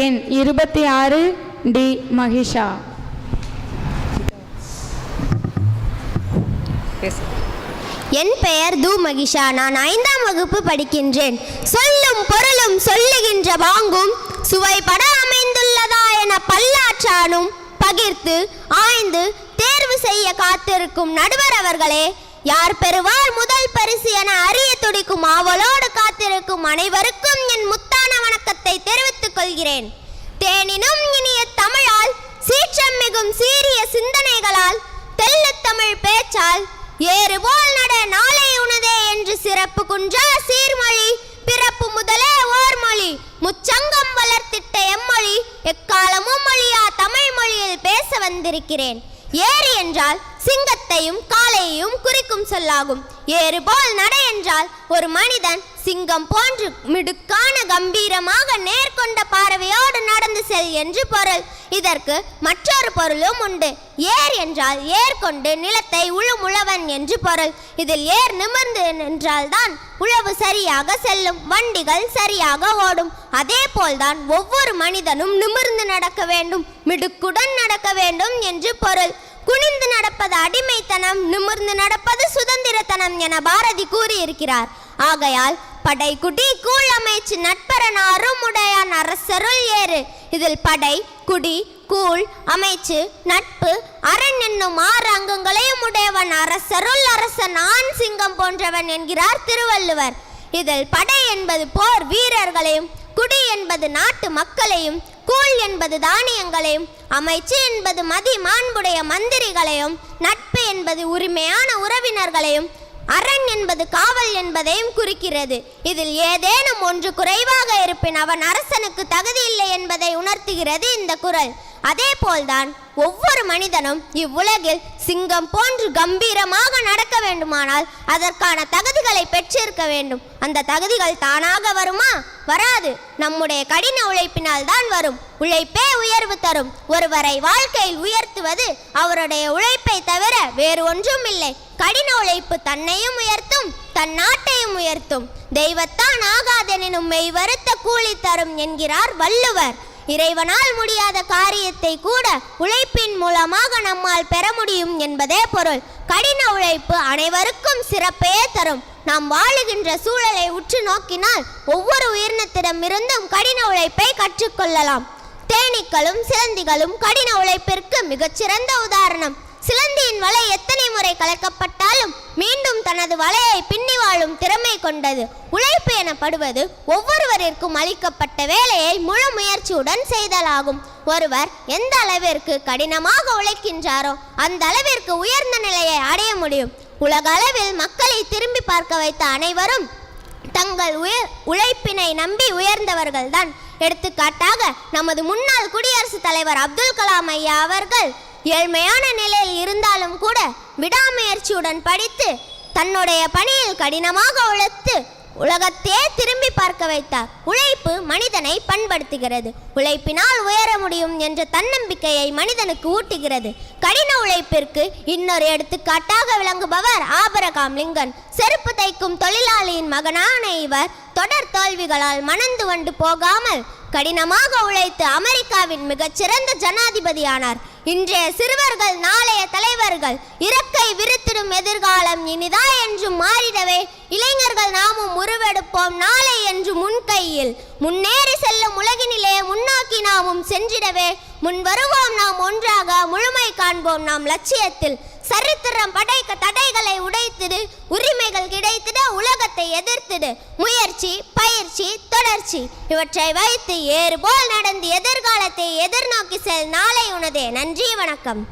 எண் 26 டி மகிஷா. என் பெயர் து மகிஷா. நான் 5ஆம் வகுப்பு படிக்கின்றேன். சொல்லும் பொருளும் சொல்லுகின்ற பாங்கும் சுவைபட அமைந்துள்ளதா என பல்லாற்றானும் பகிர்ந்து ஆய்ந்து தேர்வு செய்ய காத்திருக்கும் நடுவர் அவர்களே, யார் பெறுவார் முதல் பரிசு என அறிய துடிக்கும் ஆவலோடு காத்திருக்கும் அனைவருக்கும் என் முத்தான வணக்கத்தை தெரிவித்துக் கொள்கிறேன். தேனினும் இனிய தமிழால் சீற்றம் மிகும் சீரிய சிந்தனைகளால் தெள்ளு தமிழ் பேச்சால் ஏறுபோல் நட நாளை உனதே என்று சிறப்பு குன்றா சீர்மொழி பிறப்பு முதலே ஓர்மொழி முச்சங்கம் வளர்த்திட்ட எம்மொழி எக்காலமும் மொழியா தமிழ் மொழியில் பேச வந்திருக்கிறேன். ஏறு என்றால் சிங்கத்தையும் காளையையும் குறிக்கும் சொல்லாகும். ஏறுபோல் நட என்றால் ஒரு மனிதன் சிங்கம் போன்று மிடுக்கான கம்பீரமாக நேர்கொண்ட பார்வையோடு நடந்து செல் என்று பொருள். இதற்கு மற்றொரு பொருளும் உண்டு. ஏர் என்றால் ஏர்கொண்டு நிலத்தை உழுமுழவன் என்று பொருள். இதில் ஏர் நிமிர்ந்து என்றால்தான் உழவு சரியாக செல்லும், வண்டிகள் சரியாக ஓடும். அதே போல்தான் ஒவ்வொரு மனிதனும் நிமிர்ந்து நடக்க வேண்டும், மிடுக்குடன் நடக்க வேண்டும் என்று பொருள். குனிந்து நடப்பது அடிமைத்தனம், நிமிர்ந்து நடப்பது சுதந்திரத்தனம் என பாரதி கூறியிருக்கிறார். ஆகையால் படை குடி கூழ் அமைச்சு நட்பரனாரும் உடையான் அரசருள் ஏறு. இதில் படை குடி கூழ் அமைச்சு நட்பு அரண் என்னும் 6 அங்கங்களையும் உடையவன் அரசருள் அரசன் ஆண் சிங்கம் போன்றவன் என்கிறார் திருவள்ளுவர். இதில் படை என்பது போர் வீரர்களையும், குடி என்பது நாட்டு மக்களையும், கூழ் என்பது தானியங்களையும், அமைச்சு என்பது மதி மாண்புடைய மந்திரிகளையும், நட்பு என்பது உரிமையான உறவினர்களையும், அரண் என்பது காவல் என்பதையும் குறிக்கிறது. இதில் ஏதேனும் ஒன்று குறைவாக இருப்பின் அவன் அரசனுக்கு தகுதி இல்லை என்பதை உணர்த்துகிறது இந்த குறள். அதே போல்தான் ஒவ்வொரு மனிதனும் இவ்வுலகில் சிங்கம் போன்று கம்பீரமாக நடக்க வேண்டுமானால் அதற்கான தகுதிகளை பெற்றிருக்க வேண்டும். அந்த தகுதிகள் தானாக வருமா? வராது. நம்முடைய கடின உழைப்பினால் தான் வரும். உழைப்பே உயர்வு தரும். ஒருவரை வாழ்க்கையில் உயர்த்துவது அவருடைய உழைப்பை தவிர வேறு ஒன்றும் இல்லை. கடின உழைப்பு தன்னையும் உயர்த்தும், தன் நாட்டையும் உயர்த்தும். தெய்வத்தான் ஆகாதெனினும் மெய் வருத்த கூலி தரும் என்கிறார் வள்ளுவர். இறைவனால் முடியாத காரியத்தை கூட உழைப்பின் மூலமாக நம்மால் பெற முடியும் என்பதே பொருள். கடின உழைப்பு அனைவருக்கும் சிறப்பையே தரும். நாம் வாழுகின்ற சூழலை உற்று நோக்கினால் ஒவ்வொரு உயிரினத்திடமிருந்தும் கடின உழைப்பை கற்றுக்கொள்ளலாம். தேனீக்களும் சிலந்திகளும் கடின உழைப்பிற்கு மிகச்சிறந்த உதாரணம். சிலந்தியின் வலை எத்தனை முறை கலக்கப்பட்டாலும் மீண்டும் தனது வலையை பின்னி வாழும் திறமை கொண்டது. உழைப்பு எனப்படுவது ஒவ்வொருவருக்கும் அளிக்கப்பட்ட வேலையை முழு முயற்சியுடன் செய்தலாகும். ஒருவர் எந்த அளவிற்கு கடினமாக உழைக்கின்றாரோ அந்த அளவிற்கு உயர்ந்த நிலையை அடைய முடியும். உலக அளவில் மக்களை திரும்பி பார்க்க வைத்த அனைவரும் தங்கள் உழைப்பினை நம்பி உயர்ந்தவர்கள்தான். எடுத்துக்காட்டாக நமது முன்னாள் குடியரசுத் தலைவர் அப்துல் கலாம் ஐயா அவர்கள் ஏழ்மையான நிலையில் இருந்தாலும் கூட விடாமுயற்சியுடன் படித்து தன்னுடைய பணியில் கடினமாக உழைத்து உலகத்தையே திரும்பி பார்க்க வைத்தார். உழைப்பு மனிதனை பண்படுத்துகிறது. உழைப்பினால் உயர முடியும் என்ற தன்னம்பிக்கையை மனிதனுக்கு ஊட்டுகிறது. கடின உழைப்பிற்கு இன்னொரு எடுத்துக்காட்டாக விளங்குபவர் ஆபிரகாம் லிங்கன். செருப்பு தைக்கும் தொழிலாளியின் மகனான இவர் தொடர் தோல்விகளால் மனந்து வந்து போகாமல் கடினமாக உழைத்து அமெரிக்காவின் மிகச்சிறந்த ஜனாதிபதியானார். இன்றைய சிறுவர்கள் நாளைய தலைவர்கள். இறக்கை விரித்திடும் எதிர்காலம் இனிதா என்று மாறிடவே இளைஞர்கள் நாமும் உருவெடுப்போம் நாளை என்று முன்கையில். முன்னேறி செல்லும் உலகினிலே முன்னோக்கி நாமும் சென்றிடவே முன் வருவோம் நாம் ஒன்றாக, முழுமை காண்போம் நாம் லட்சியத்தில். சரித்திரம் படைக்க தடைகளை உடைத்திடு, உரிமைகள் கிடைத்திட உலகத்தை எதிர்த்திடு. முயற்சி, பயிற்சி, தொடர்ச்சி இவற்றை வைத்து ஏறுபோல் நடந்து எதிர்காலத்தை எதிர்நோக்கி செல் நாளை உனதே. நன்றி, வணக்கம்.